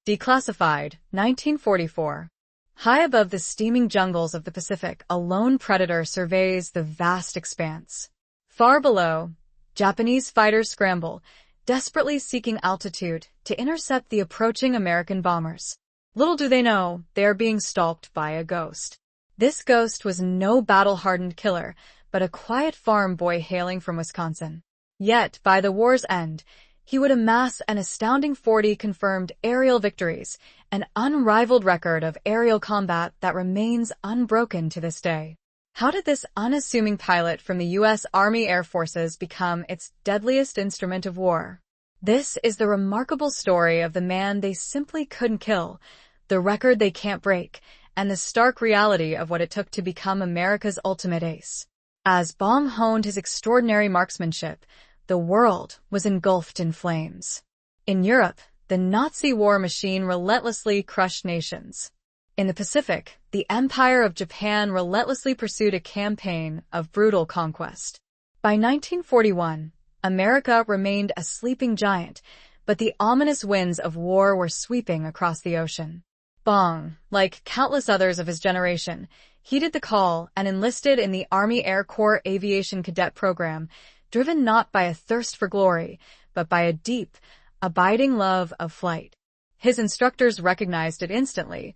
Declassified, 1944. High above the steaming jungles of the Pacific, a lone predator surveys the vast expanse. Far below, Japanese fighters scramble, desperately seeking altitude to intercept the approaching American bombers. Little do they know, they are being stalked by a ghost. This ghost was no battle-hardened killer, but a quiet farm boy hailing from Wisconsin. Yet, by the war's end, he would amass an astounding 40 confirmed aerial victories, an unrivaled record of aerial combat that remains unbroken to this day. How did this unassuming pilot from the U.S. Army Air Forces become its deadliest instrument of war? This is the remarkable story of the man they simply couldn't kill, the record they can't break, and the stark reality of what it took to become America's ultimate ace. As Bong honed his extraordinary marksmanship, the world was engulfed in flames. In Europe, the Nazi war machine relentlessly crushed nations. In the Pacific, the Empire of Japan relentlessly pursued a campaign of brutal conquest. By 1941, America remained a sleeping giant, but the ominous winds of war were sweeping across the ocean. Bong, like countless others of his generation, heeded the call and enlisted in the Army Air Corps Aviation Cadet Program, driven not by a thirst for glory, but by a deep, abiding love of flight. His instructors recognized it instantly.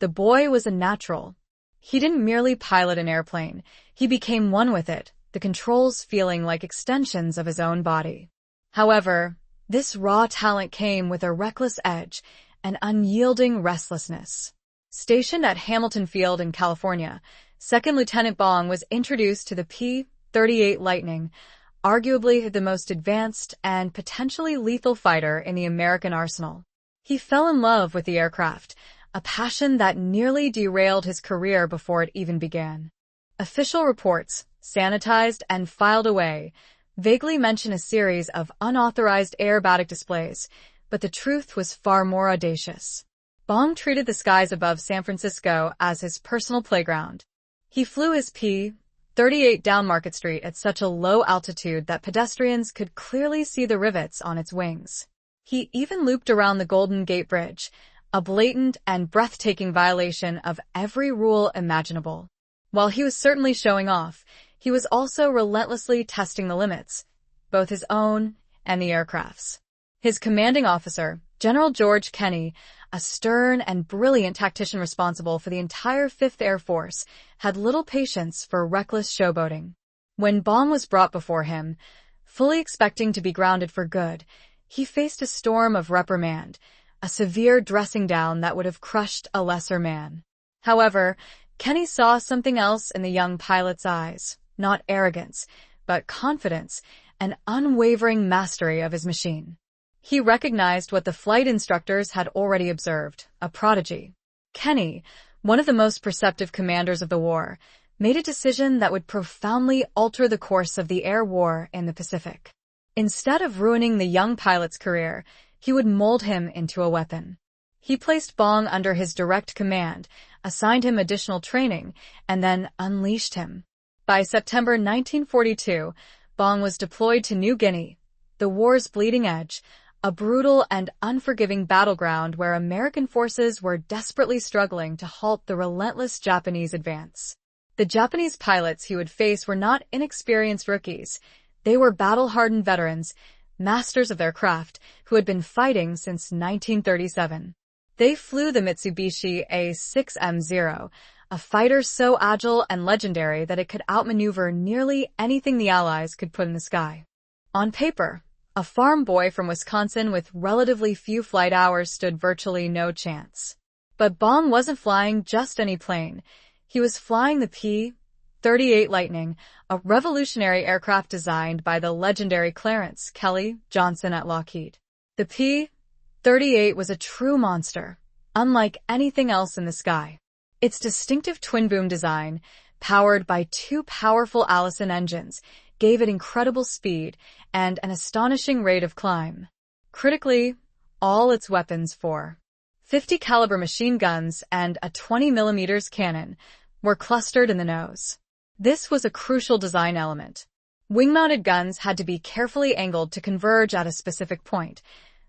The boy was a natural. He didn't merely pilot an airplane, he became one with it, the controls feeling like extensions of his own body. However, this raw talent came with a reckless edge, an unyielding restlessness. Stationed at Hamilton Field in California, Second Lieutenant Bong was introduced to the P-38 Lightning, arguably the most advanced and potentially lethal fighter in the American arsenal. He fell in love with the aircraft, a passion that nearly derailed his career before it even began. Official reports, sanitized and filed away, vaguely mention a series of unauthorized aerobatic displays, but the truth was far more audacious. Bong treated the skies above San Francisco as his personal playground. He flew his P-38 down Market Street at such a low altitude that pedestrians could clearly see the rivets on its wings. He even looped around the Golden Gate Bridge, a blatant and breathtaking violation of every rule imaginable. While he was certainly showing off, he was also relentlessly testing the limits, both his own and the aircraft's. His commanding officer, General George Kenney, a stern and brilliant tactician responsible for the entire 5th Air Force, had little patience for reckless showboating. When Bong was brought before him, fully expecting to be grounded for good, he faced a storm of reprimand, a severe dressing down that would have crushed a lesser man. However, Kenney saw something else in the young pilot's eyes, not arrogance, but confidence and unwavering mastery of his machine. He recognized what the flight instructors had already observed, a prodigy. Kenney, one of the most perceptive commanders of the war, made a decision that would profoundly alter the course of the air war in the Pacific. Instead of ruining the young pilot's career, he would mold him into a weapon. He placed Bong under his direct command, assigned him additional training, and then unleashed him. By September 1942, Bong was deployed to New Guinea, the war's bleeding edge, a brutal and unforgiving battleground where American forces were desperately struggling to halt the relentless Japanese advance. The Japanese pilots he would face were not inexperienced rookies. They were battle-hardened veterans, masters of their craft, who had been fighting since 1937. They flew the Mitsubishi A6M0, a fighter so agile and legendary that it could outmaneuver nearly anything the Allies could put in the sky. On paper, a farm boy from Wisconsin with relatively few flight hours stood virtually no chance. But Bong wasn't flying just any plane. He was flying the P-38 Lightning, a revolutionary aircraft designed by the legendary Clarence Kelly Johnson at Lockheed. The P-38 was a true monster, unlike anything else in the sky. Its distinctive twin-boom design, powered by 2 powerful Allison engines, gave it incredible speed and an astonishing rate of climb. Critically, all its weapons, 50 caliber machine guns and a 20mm cannon, were clustered in the nose. This was a crucial design element. Wing-mounted guns had to be carefully angled to converge at a specific point.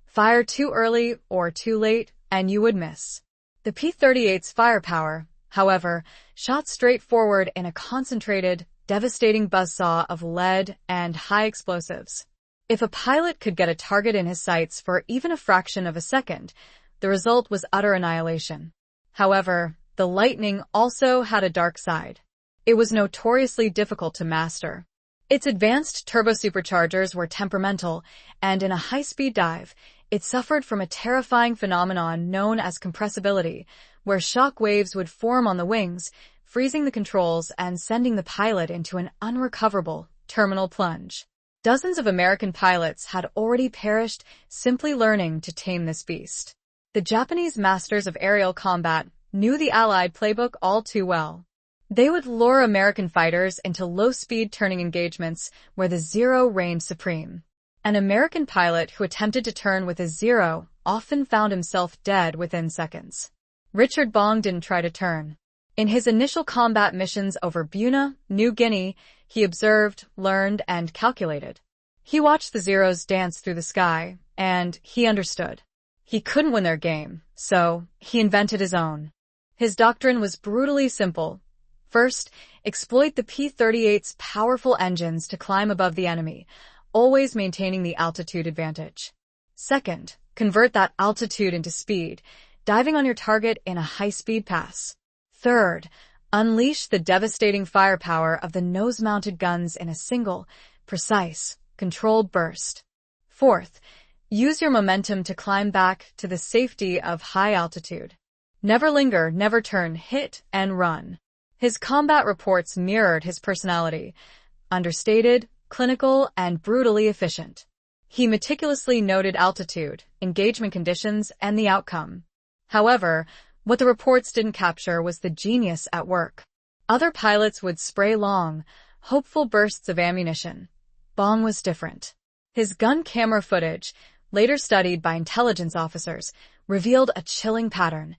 Fire too early or too late and you would miss. The P-38's firepower, however, shot straight forward in a concentrated, devastating buzzsaw of lead and high explosives. If a pilot could get a target in his sights for even a fraction of a second, the result was utter annihilation. However, the Lightning also had a dark side. It was notoriously difficult to master. Its advanced turbosuperchargers were temperamental, and in a high-speed dive, it suffered from a terrifying phenomenon known as compressibility, where shock waves would form on the wings, freezing the controls and sending the pilot into an unrecoverable terminal plunge. Dozens of American pilots had already perished simply learning to tame this beast. The Japanese masters of aerial combat knew the Allied playbook all too well. They would lure American fighters into low-speed turning engagements where the Zero reigned supreme. An American pilot who attempted to turn with a Zero often found himself dead within seconds. Richard Bong didn't try to turn. In his initial combat missions over Buna, New Guinea, he observed, learned, and calculated. He watched the Zeros dance through the sky, and he understood. He couldn't win their game, so he invented his own. His doctrine was brutally simple. First, exploit the P-38's powerful engines to climb above the enemy, always maintaining the altitude advantage. Second, convert that altitude into speed, diving on your target in a high-speed pass. Third, unleash the devastating firepower of the nose-mounted guns in a single, precise, controlled burst. Fourth, use your momentum to climb back to the safety of high altitude. Never linger, never turn, hit and run. His combat reports mirrored his personality, understated, clinical, and brutally efficient. He meticulously noted altitude, engagement conditions, and the outcome. However, what the reports didn't capture was the genius at work. Other pilots would spray long, hopeful bursts of ammunition. Bong was different. His gun camera footage, later studied by intelligence officers, revealed a chilling pattern.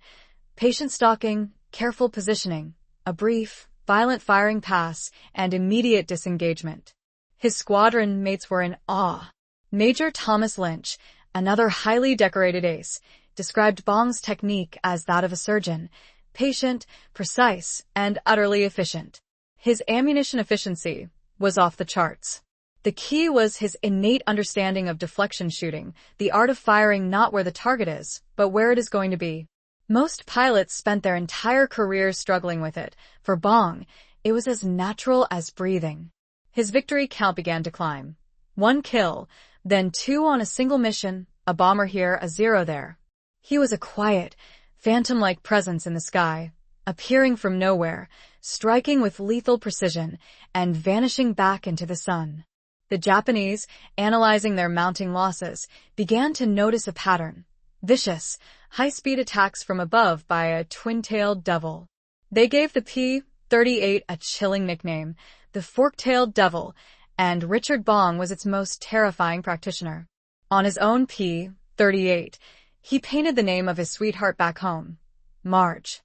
Patient stalking, careful positioning, a brief, violent firing pass, and immediate disengagement. His squadron mates were in awe. Major Thomas Lynch, another highly decorated ace, described Bong's technique as that of a surgeon, patient, precise, and utterly efficient. His ammunition efficiency was off the charts. The key was his innate understanding of deflection shooting, the art of firing not where the target is, but where it is going to be. Most pilots spent their entire careers struggling with it. For Bong, it was as natural as breathing. His victory count began to climb. 1 kill, then 2 on a single mission, a bomber here, a Zero there. He was a quiet, phantom-like presence in the sky, appearing from nowhere, striking with lethal precision, and vanishing back into the sun. The Japanese, analyzing their mounting losses, began to notice a pattern. Vicious, high-speed attacks from above by a twin-tailed devil. They gave the P-38 a chilling nickname, the Fork-tailed Devil, and Richard Bong was its most terrifying practitioner. On his own P-38, he painted the name of his sweetheart back home, Marge.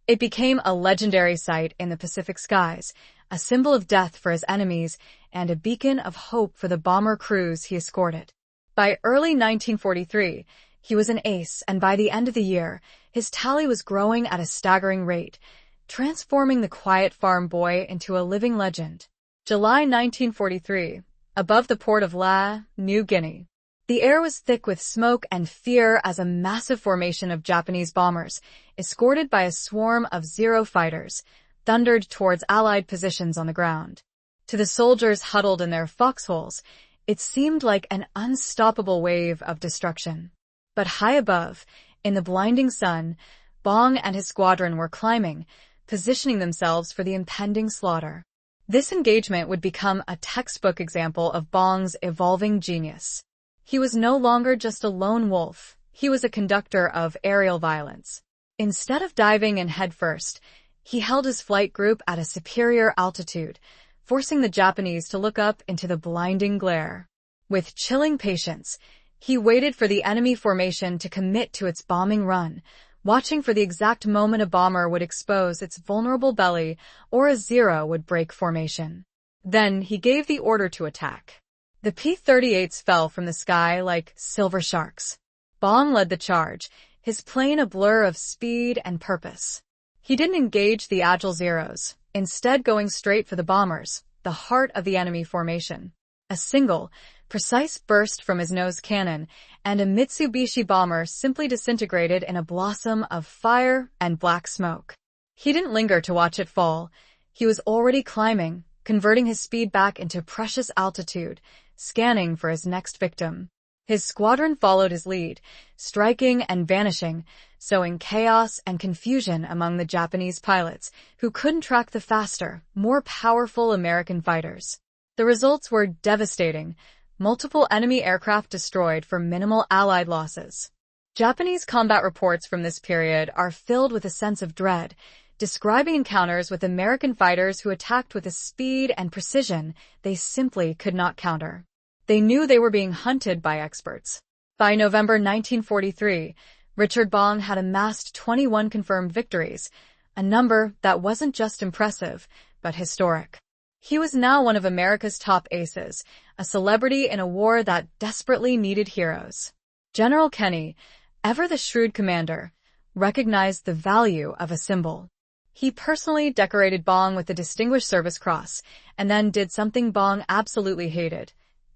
It became a legendary sight in the Pacific skies, a symbol of death for his enemies and a beacon of hope for the bomber crews he escorted. By early 1943, he was an ace, and by the end of the year, his tally was growing at a staggering rate, transforming the quiet farm boy into a living legend. July 1943, above the port of La, New Guinea. The air was thick with smoke and fear as a massive formation of Japanese bombers, escorted by a swarm of Zero fighters, thundered towards Allied positions on the ground. To the soldiers huddled in their foxholes, it seemed like an unstoppable wave of destruction. But high above, in the blinding sun, Bong and his squadron were climbing, positioning themselves for the impending slaughter. This engagement would become a textbook example of Bong's evolving genius. He was no longer just a lone wolf, he was a conductor of aerial violence. Instead of diving in headfirst, he held his flight group at a superior altitude, forcing the Japanese to look up into the blinding glare. With chilling patience, he waited for the enemy formation to commit to its bombing run, watching for the exact moment a bomber would expose its vulnerable belly or a Zero would break formation. Then he gave the order to attack. The P-38s fell from the sky like silver sharks. Bong led the charge, his plane a blur of speed and purpose. He didn't engage the agile Zeros, instead going straight for the bombers, the heart of the enemy formation. A single, precise burst from his nose cannon, and a Mitsubishi bomber simply disintegrated in a blossom of fire and black smoke. He didn't linger to watch it fall. He was already climbing, converting his speed back into precious altitude, scanning for his next victim. His squadron followed his lead, striking and vanishing, sowing chaos and confusion among the Japanese pilots, who couldn't track the faster, more powerful American fighters. The results were devastating. Multiple enemy aircraft destroyed for minimal Allied losses. Japanese combat reports from this period are filled with a sense of dread, describing encounters with American fighters who attacked with a speed and precision they simply could not counter. They knew they were being hunted by experts. By November 1943, Richard Bong had amassed 21 confirmed victories, a number that wasn't just impressive, but historic. He was now one of America's top aces, a celebrity in a war that desperately needed heroes. General Kenny, ever the shrewd commander, recognized the value of a symbol. He personally decorated Bong with the Distinguished Service Cross, and then did something Bong absolutely hated.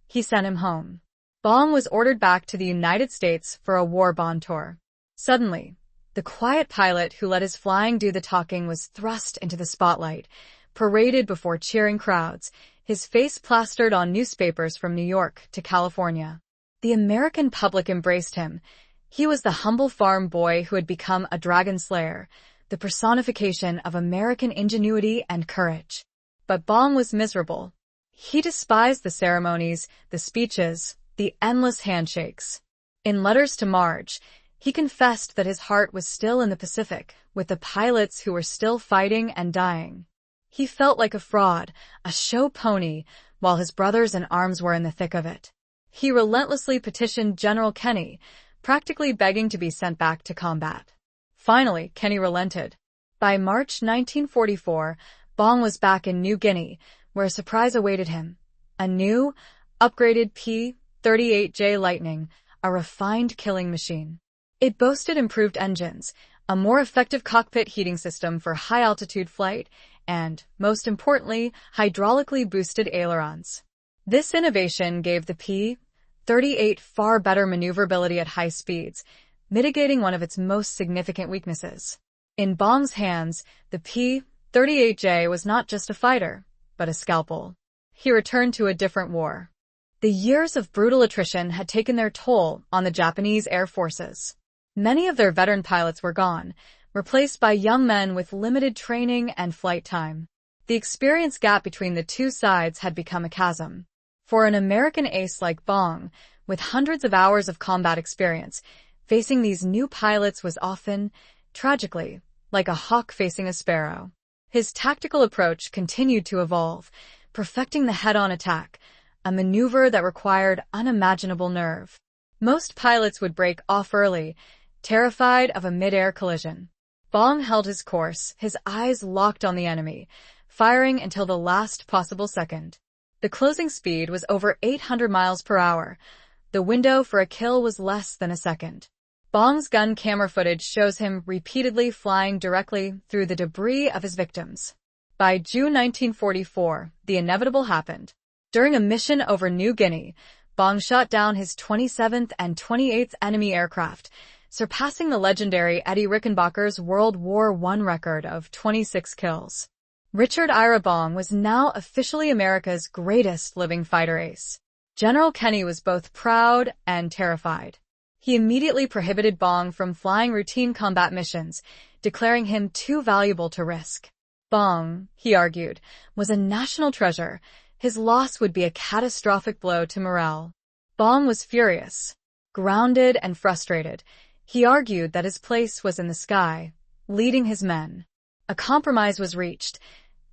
He sent him home. Bong was ordered back to the United States for a war bond tour. Suddenly, the quiet pilot who let his flying do the talking was thrust into the spotlight, paraded before cheering crowds, his face plastered on newspapers from New York to California. The American public embraced him. He was the humble farm boy who had become a dragon slayer, the personification of American ingenuity and courage. But Bong was miserable. He despised the ceremonies, the speeches, the endless handshakes. In letters to Marge, he confessed that his heart was still in the Pacific, with the pilots who were still fighting and dying. He felt like a fraud, a show pony, while his brothers in arms were in the thick of it. He relentlessly petitioned General Kenny, practically begging to be sent back to combat. Finally, Kenny relented. By March 1944, Bong was back in New Guinea, where a surprise awaited him. A new, upgraded P-38J Lightning, a refined killing machine. It boasted improved engines, a more effective cockpit heating system for high-altitude flight, and, most importantly, hydraulically boosted ailerons. This innovation gave the P-38 far better maneuverability at high speeds, mitigating one of its most significant weaknesses. In Bong's hands, the P-38J was not just a fighter, but a scalpel. He returned to a different war. The years of brutal attrition had taken their toll on the Japanese air forces. Many of their veteran pilots were gone, replaced by young men with limited training and flight time. The experience gap between the two sides had become a chasm. For an American ace like Bong, with hundreds of hours of combat experience, facing these new pilots was often, tragically, like a hawk facing a sparrow. His tactical approach continued to evolve, perfecting the head-on attack, a maneuver that required unimaginable nerve. Most pilots would break off early, terrified of a mid-air collision. Bong held his course, his eyes locked on the enemy, firing until the last possible second. The closing speed was over 800 miles per hour. The window for a kill was less than a second. Bong's gun camera footage shows him repeatedly flying directly through the debris of his victims. By June 1944, the inevitable happened. During a mission over New Guinea, Bong shot down his 27th and 28th enemy aircraft, surpassing the legendary Eddie Rickenbacker's World War I record of 26 kills. Richard Ira Bong was now officially America's greatest living fighter ace. General Kenny was both proud and terrified. He immediately prohibited Bong from flying routine combat missions, declaring him too valuable to risk. Bong, he argued, was a national treasure. His loss would be a catastrophic blow to morale. Bong was furious. Grounded and frustrated, he argued that his place was in the sky, leading his men. A compromise was reached.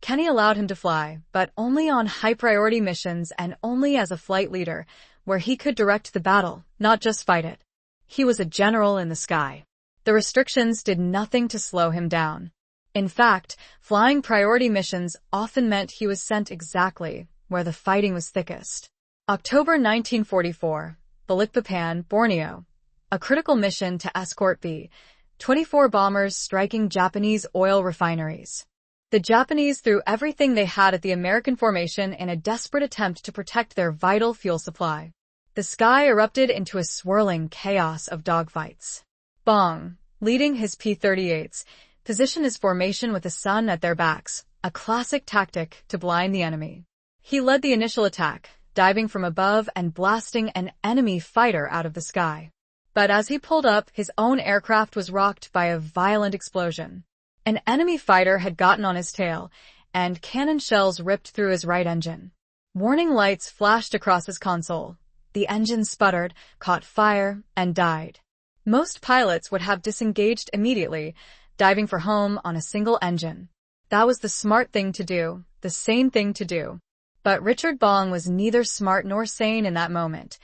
Kenny allowed him to fly, but only on high-priority missions and only as a flight leader, where he could direct the battle, not just fight it. He was a general in the sky. The restrictions did nothing to slow him down. In fact, flying priority missions often meant he was sent exactly where the fighting was thickest. October 1944, Balikpapan, Borneo. a critical mission to escort B-24 bombers striking Japanese oil refineries. The Japanese threw everything they had at the American formation in a desperate attempt to protect their vital fuel supply. The sky erupted into a swirling chaos of dogfights. Bong, leading his P-38s, positioned his formation with the sun at their backs, a classic tactic to blind the enemy. He led the initial attack, diving from above and blasting an enemy fighter out of the sky. But as he pulled up, his own aircraft was rocked by a violent explosion. An enemy fighter had gotten on his tail, and cannon shells ripped through his right engine. Warning lights flashed across his console. The engine sputtered, caught fire, and died. Most pilots would have disengaged immediately, diving for home on a single engine. That was the smart thing to do, the sane thing to do. But Richard Bong was neither smart nor sane in that moment.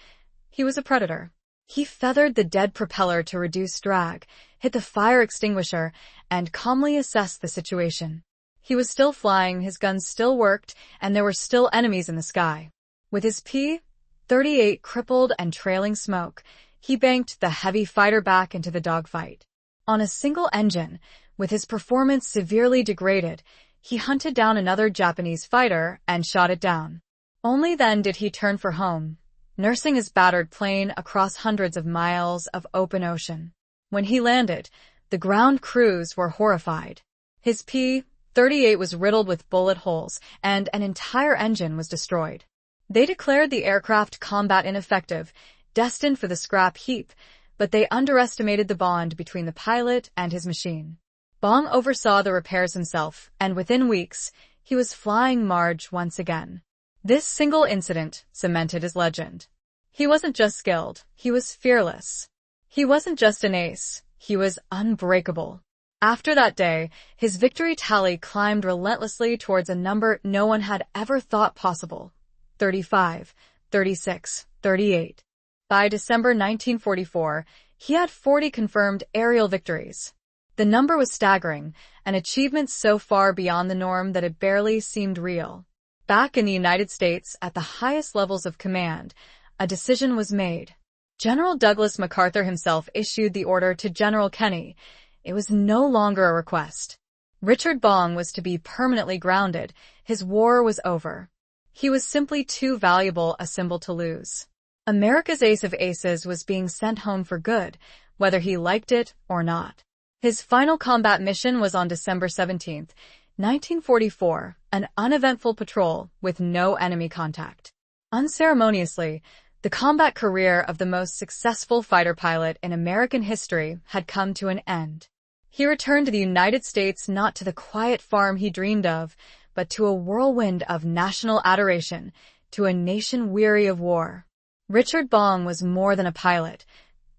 He was a predator. He feathered the dead propeller to reduce drag, hit the fire extinguisher, and calmly assessed the situation. He was still flying, his guns still worked, and there were still enemies in the sky. With his P-38 crippled and trailing smoke, he banked the heavy fighter back into the dogfight. On a single engine, with his performance severely degraded, he hunted down another Japanese fighter and shot it down. Only then did he turn for home, nursing his battered plane across hundreds of miles of open ocean. When he landed, the ground crews were horrified. His P-38 was riddled with bullet holes, and an entire engine was destroyed. They declared the aircraft combat ineffective, destined for the scrap heap, but they underestimated the bond between the pilot and his machine. Bong oversaw the repairs himself, and within weeks, he was flying Marge once again. This single incident cemented his legend. He wasn't just skilled, he was fearless. He wasn't just an ace, he was unbreakable. After that day, his victory tally climbed relentlessly towards a number no one had ever thought possible. 35, 36, 38. By December 1944, he had 40 confirmed aerial victories. The number was staggering, an achievement so far beyond the norm that it barely seemed real. Back in the United States, at the highest levels of command, a decision was made. General Douglas MacArthur himself issued the order to General Kenney. It was no longer a request. Richard Bong was to be permanently grounded. His war was over. He was simply too valuable a symbol to lose. America's ace of aces was being sent home for good, whether he liked it or not. His final combat mission was on December 17, 1944, an uneventful patrol with no enemy contact. Unceremoniously, the combat career of the most successful fighter pilot in American history had come to an end. He returned to the United States not to the quiet farm he dreamed of, but to a whirlwind of national adoration, to a nation weary of war. Richard Bong was more than a pilot.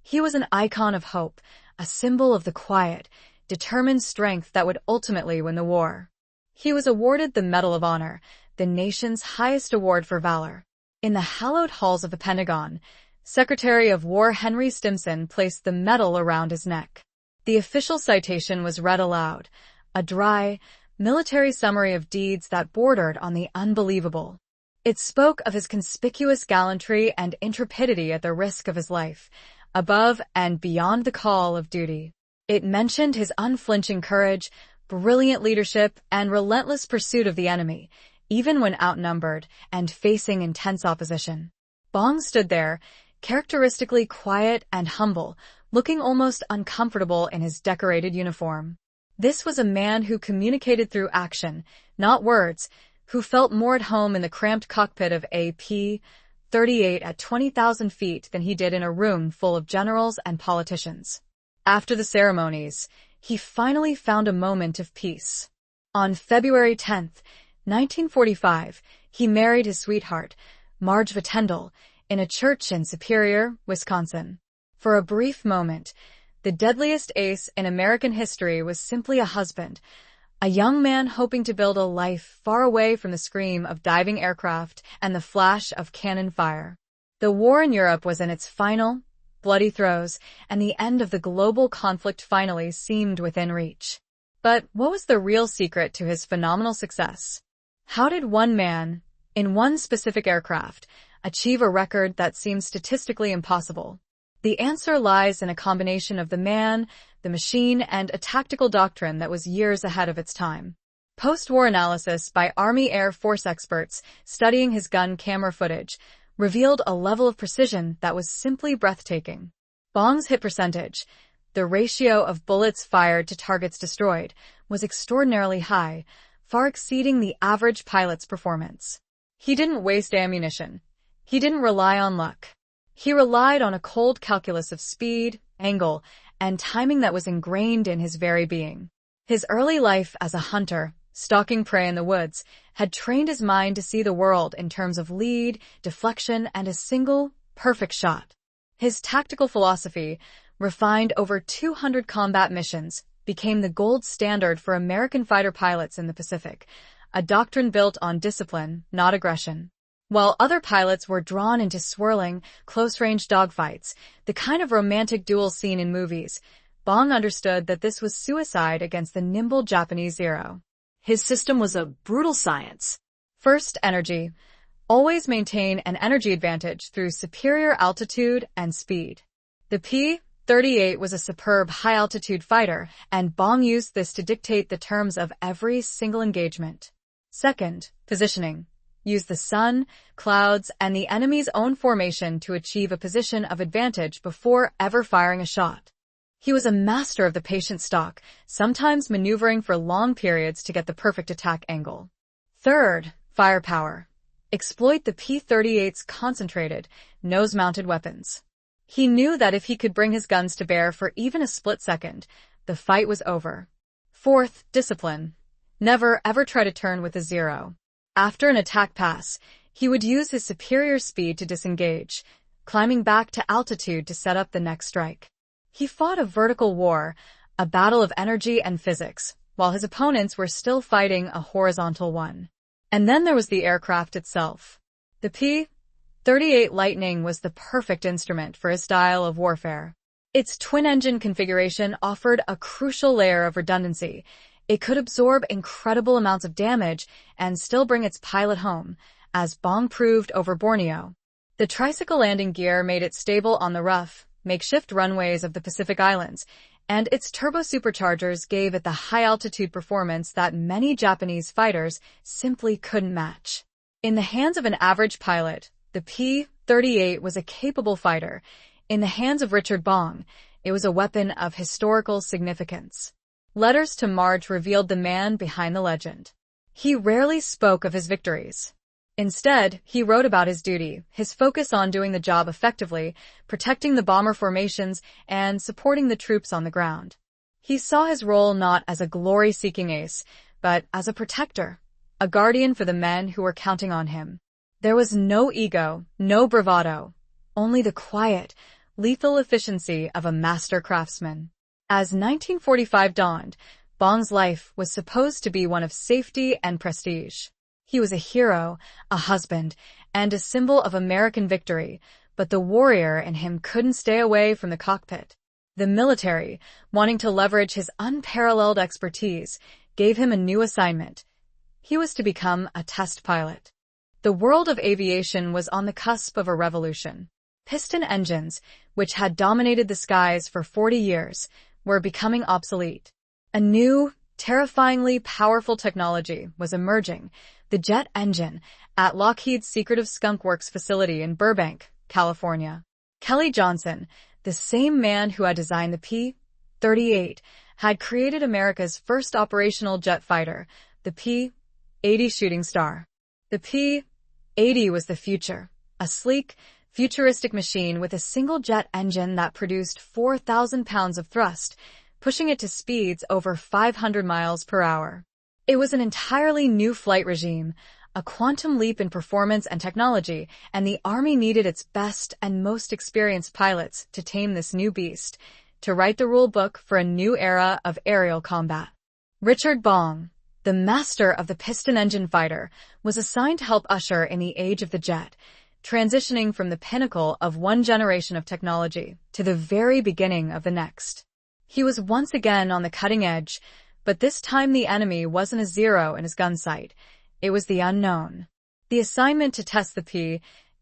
He was an icon of hope, a symbol of the quiet, determined strength that would ultimately win the war. He was awarded the Medal of Honor, the nation's highest award for valor. In the hallowed halls of the Pentagon, Secretary of War Henry Stimson placed the medal around his neck. The official citation was read aloud, a dry, military summary of deeds that bordered on the unbelievable. It spoke of his conspicuous gallantry and intrepidity at the risk of his life, above and beyond the call of duty. It mentioned his unflinching courage, brilliant leadership, and relentless pursuit of the enemy, even when outnumbered and facing intense opposition. Bong stood there, characteristically quiet and humble, looking almost uncomfortable in his decorated uniform. This was a man who communicated through action, not words, who felt more at home in the cramped cockpit of a P-38 at 20,000 feet than he did in a room full of generals and politicians. After the ceremonies, he finally found a moment of peace. On February 10, 1945, he married his sweetheart, Marge Vatendel, in a church in Superior, Wisconsin. For a brief moment, the deadliest ace in American history was simply a husband, a young man hoping to build a life far away from the scream of diving aircraft and the flash of cannon fire. The war in Europe was in its final, bloody throes, and the end of the global conflict finally seemed within reach. But what was the real secret to his phenomenal success? How did one man, in one specific aircraft, achieve a record that seemed statistically impossible? The answer lies in a combination of the man, the machine, and a tactical doctrine that was years ahead of its time. Post-war analysis by Army Air Force experts studying his gun camera footage revealed a level of precision that was simply breathtaking. Bong's hit percentage, the ratio of bullets fired to targets destroyed, was extraordinarily high, far exceeding the average pilot's performance. He didn't waste ammunition. He didn't rely on luck. He relied on a cold calculus of speed, angle, and timing that was ingrained in his very being. His early life as a hunter, stalking prey in the woods, had trained his mind to see the world in terms of lead, deflection, and a single, perfect shot. His tactical philosophy, refined over 200 combat missions, became the gold standard for American fighter pilots in the Pacific, a doctrine built on discipline, not aggression. While other pilots were drawn into swirling, close-range dogfights, the kind of romantic duels seen in movies, Bong understood that this was suicide against the nimble Japanese Zero. His system was a brutal science. First, energy. Always maintain an energy advantage through superior altitude and speed. The P-38 was a superb high-altitude fighter, and Bong used this to dictate the terms of every single engagement. Second, positioning. Use the sun, clouds, and the enemy's own formation to achieve a position of advantage before ever firing a shot. He was a master of the patient stalk, sometimes maneuvering for long periods to get the perfect attack angle. Third, firepower. Exploit the P-38's concentrated, nose-mounted weapons. He knew that if he could bring his guns to bear for even a split second, the fight was over. Fourth, discipline. Never ever try to turn with a zero. After an attack pass, he would use his superior speed to disengage, climbing back to altitude to set up the next strike. He fought a vertical war, a battle of energy and physics, while his opponents were still fighting a horizontal one. And then there was the aircraft itself. The P-38 Lightning was the perfect instrument for his style of warfare. Its twin-engine configuration offered a crucial layer of redundancy. It could absorb incredible amounts of damage and still bring its pilot home, as Bong proved over Borneo. The tricycle landing gear made it stable on the rough, makeshift runways of the Pacific Islands, and its turbo-superchargers gave it the high-altitude performance that many Japanese fighters simply couldn't match. In the hands of an average pilot, the P-38 was a capable fighter. In the hands of Richard Bong, it was a weapon of historical significance. Letters to Marge revealed the man behind the legend. He rarely spoke of his victories. Instead, he wrote about his duty, his focus on doing the job effectively, protecting the bomber formations, and supporting the troops on the ground. He saw his role not as a glory-seeking ace, but as a protector, a guardian for the men who were counting on him. There was no ego, no bravado, only the quiet, lethal efficiency of a master craftsman. As 1945 dawned, Bong's life was supposed to be one of safety and prestige. He was a hero, a husband, and a symbol of American victory, but the warrior in him couldn't stay away from the cockpit. The military, wanting to leverage his unparalleled expertise, gave him a new assignment. He was to become a test pilot. The world of aviation was on the cusp of a revolution. Piston engines, which had dominated the skies for 40 years, were becoming obsolete. A new, terrifyingly powerful technology was emerging, the jet engine, at Lockheed's secretive Skunk Works facility in Burbank, California. Kelly Johnson, the same man who had designed the P-38, had created America's first operational jet fighter, the P-80 Shooting Star. The P-80 was the future, a sleek, futuristic machine with a single jet engine that produced 4,000 pounds of thrust, pushing it to speeds over 500 miles per hour. It was an entirely new flight regime, a quantum leap in performance and technology, and the Army needed its best and most experienced pilots to tame this new beast, to write the rule book for a new era of aerial combat. Richard Bong, the master of the piston engine fighter, was assigned to help usher in the age of the jet, transitioning from the pinnacle of one generation of technology to the very beginning of the next. He was once again on the cutting edge, but this time the enemy wasn't a zero in his gun sight. It was the unknown. The assignment to test the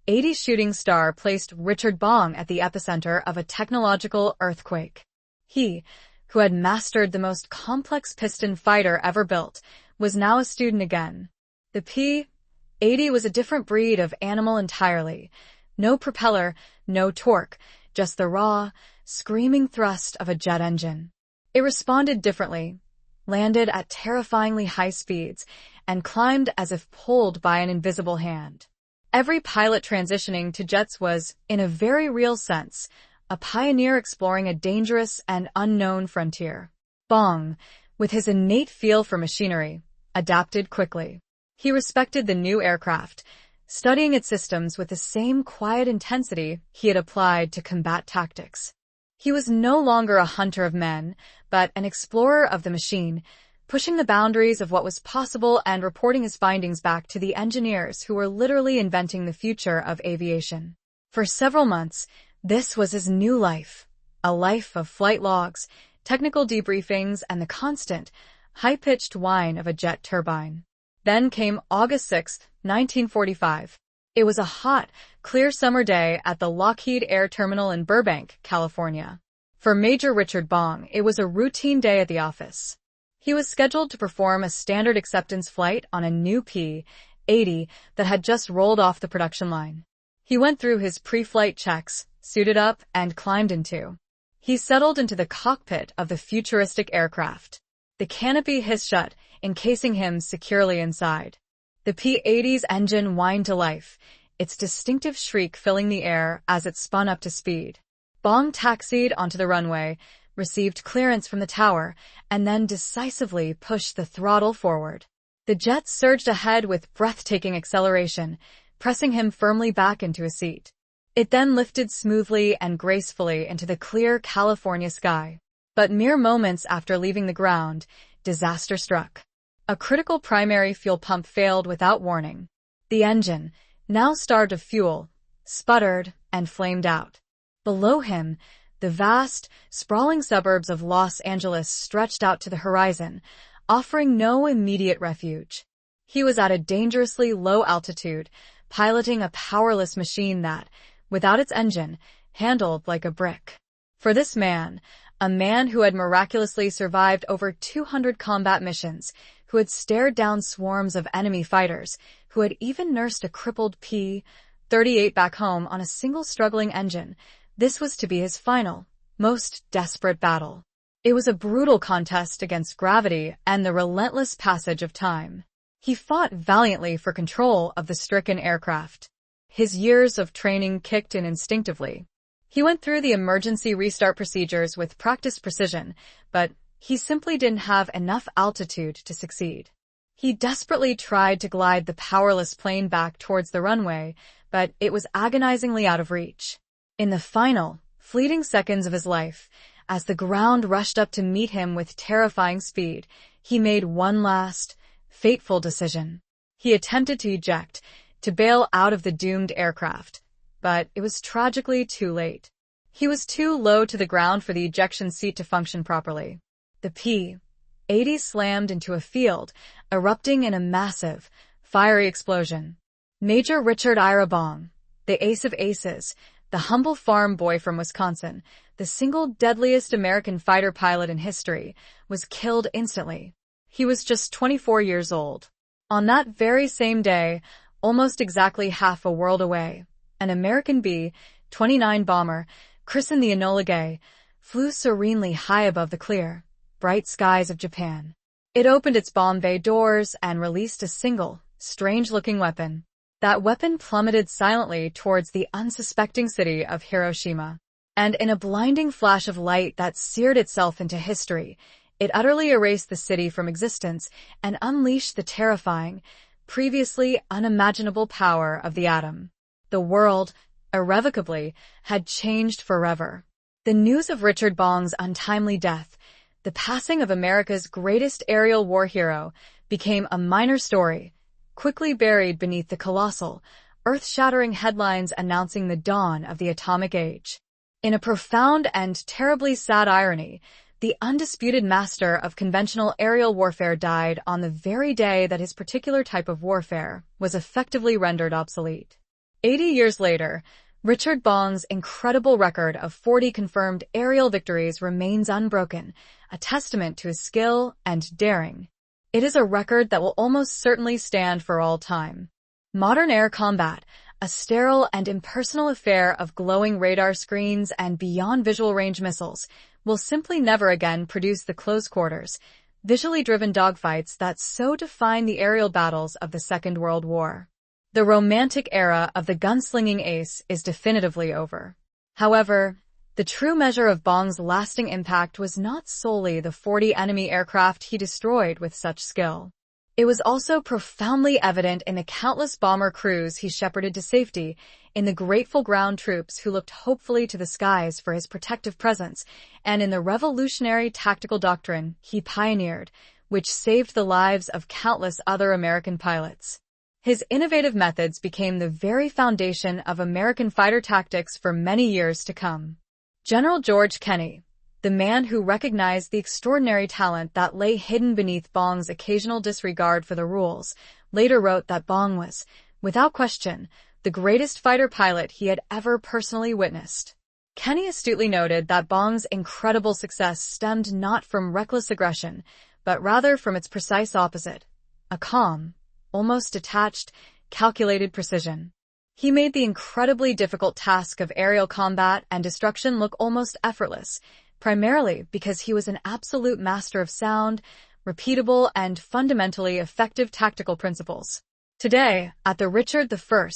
80 shooting star placed Richard Bong at the epicenter of a technological earthquake. He, who had mastered the most complex piston fighter ever built, was now a student again. The P-80 was a different breed of animal entirely. No propeller, no torque, just the raw, screaming thrust of a jet engine. It responded differently, landed at terrifyingly high speeds, and climbed as if pulled by an invisible hand. Every pilot transitioning to jets was, in a very real sense, a pioneer exploring a dangerous and unknown frontier. Bong, with his innate feel for machinery, adapted quickly. He respected the new aircraft, studying its systems with the same quiet intensity he had applied to combat tactics. He was no longer a hunter of men, but an explorer of the machine, pushing the boundaries of what was possible and reporting his findings back to the engineers who were literally inventing the future of aviation. For several months, this was his new life, a life of flight logs, technical debriefings, and the constant, high-pitched whine of a jet turbine. Then came August 6, 1945. It was a hot, clear summer day at the Lockheed Air Terminal in Burbank, California. For Major Richard Bong, it was a routine day at the office. He was scheduled to perform a standard acceptance flight on a new P-80 that had just rolled off the production line. He went through his pre-flight checks, suited up, and climbed into. He settled into the cockpit of the futuristic aircraft. The canopy hissed shut, encasing him securely inside. The P-80's engine whined to life, its distinctive shriek filling the air as it spun up to speed. Bong taxied onto the runway, received clearance from the tower, and then decisively pushed the throttle forward. The jet surged ahead with breathtaking acceleration, pressing him firmly back into his seat. It then lifted smoothly and gracefully into the clear California sky. But mere moments after leaving the ground, disaster struck. A critical primary fuel pump failed without warning. The engine, now starved of fuel, sputtered and flamed out. Below him, the vast, sprawling suburbs of Los Angeles stretched out to the horizon, offering no immediate refuge. He was at a dangerously low altitude, piloting a powerless machine that, without its engine, handled like a brick. For this man, a man who had miraculously survived over 200 combat missions, who had stared down swarms of enemy fighters, who had even nursed a crippled P-38 back home on a single struggling engine, this was to be his final, most desperate battle. It was a brutal contest against gravity and the relentless passage of time. He fought valiantly for control of the stricken aircraft. His years of training kicked in instinctively. He went through the emergency restart procedures with practiced precision, but he simply didn't have enough altitude to succeed. He desperately tried to glide the powerless plane back towards the runway, but it was agonizingly out of reach. In the final, fleeting seconds of his life, as the ground rushed up to meet him with terrifying speed, he made one last, fateful decision. He attempted to eject, to bail out of the doomed aircraft, but it was tragically too late. He was too low to the ground for the ejection seat to function properly. The P-80 slammed into a field, erupting in a massive, fiery explosion. Major Richard Ira Bong, the ace of aces, the humble farm boy from Wisconsin, the single deadliest American fighter pilot in history, was killed instantly. He was just 24 years old. On that very same day, almost exactly half a world away, an American B-29 bomber, christened the Enola Gay, flew serenely high above the clear, bright skies of Japan. It opened its bomb bay doors and released a single, strange-looking weapon. That weapon plummeted silently towards the unsuspecting city of Hiroshima. And in a blinding flash of light that seared itself into history, it utterly erased the city from existence and unleashed the terrifying, previously unimaginable power of the atom. The world, irrevocably, had changed forever. The news of Richard Bong's untimely death, the passing of America's greatest aerial war hero, became a minor story, quickly buried beneath the colossal, earth-shattering headlines announcing the dawn of the atomic age. In a profound and terribly sad irony, the undisputed master of conventional aerial warfare died on the very day that his particular type of warfare was effectively rendered obsolete. 80 years later, Richard Bong's incredible record of 40 confirmed aerial victories remains unbroken, a testament to his skill and daring. It is a record that will almost certainly stand for all time. Modern air combat, a sterile and impersonal affair of glowing radar screens and beyond visual range missiles, will simply never again produce the close quarters, visually driven dogfights that so define the aerial battles of the Second World War. The romantic era of the gunslinging ace is definitively over. However, the true measure of Bong's lasting impact was not solely the 40 enemy aircraft he destroyed with such skill. It was also profoundly evident in the countless bomber crews he shepherded to safety, in the grateful ground troops who looked hopefully to the skies for his protective presence, and in the revolutionary tactical doctrine he pioneered, which saved the lives of countless other American pilots. His innovative methods became the very foundation of American fighter tactics for many years to come. General George Kenney, the man who recognized the extraordinary talent that lay hidden beneath Bong's occasional disregard for the rules, later wrote that Bong was, without question, the greatest fighter pilot he had ever personally witnessed. Kenney astutely noted that Bong's incredible success stemmed not from reckless aggression, but rather from its precise opposite, a calm, almost detached, calculated precision. He made the incredibly difficult task of aerial combat and destruction look almost effortless, primarily because he was an absolute master of sound, repeatable, and fundamentally effective tactical principles. Today, at the Richard I.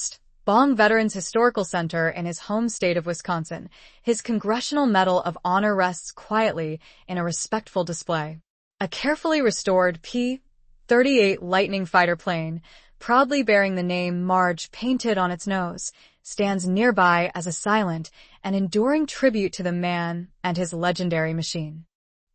Bong Veterans Historical Center in his home state of Wisconsin, his Congressional Medal of Honor rests quietly in a respectful display. A carefully restored P-38 Lightning fighter plane, proudly bearing the name Marge painted on its nose, stands nearby as a silent and enduring tribute to the man and his legendary machine.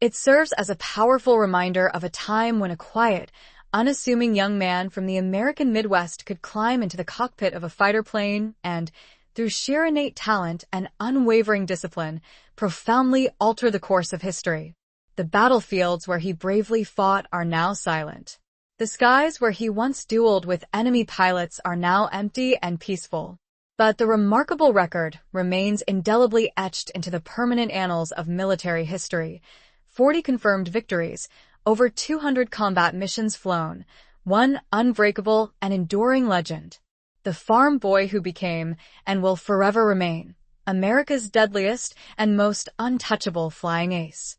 It serves as a powerful reminder of a time when a quiet, unassuming young man from the American Midwest could climb into the cockpit of a fighter plane and, through sheer innate talent and unwavering discipline, profoundly alter the course of history. The battlefields where he bravely fought are now silent. The skies where he once dueled with enemy pilots are now empty and peaceful. But the remarkable record remains indelibly etched into the permanent annals of military history. 40 confirmed victories, over 200 combat missions flown, one unbreakable and enduring legend. The farm boy who became, and will forever remain, America's deadliest and most untouchable flying ace.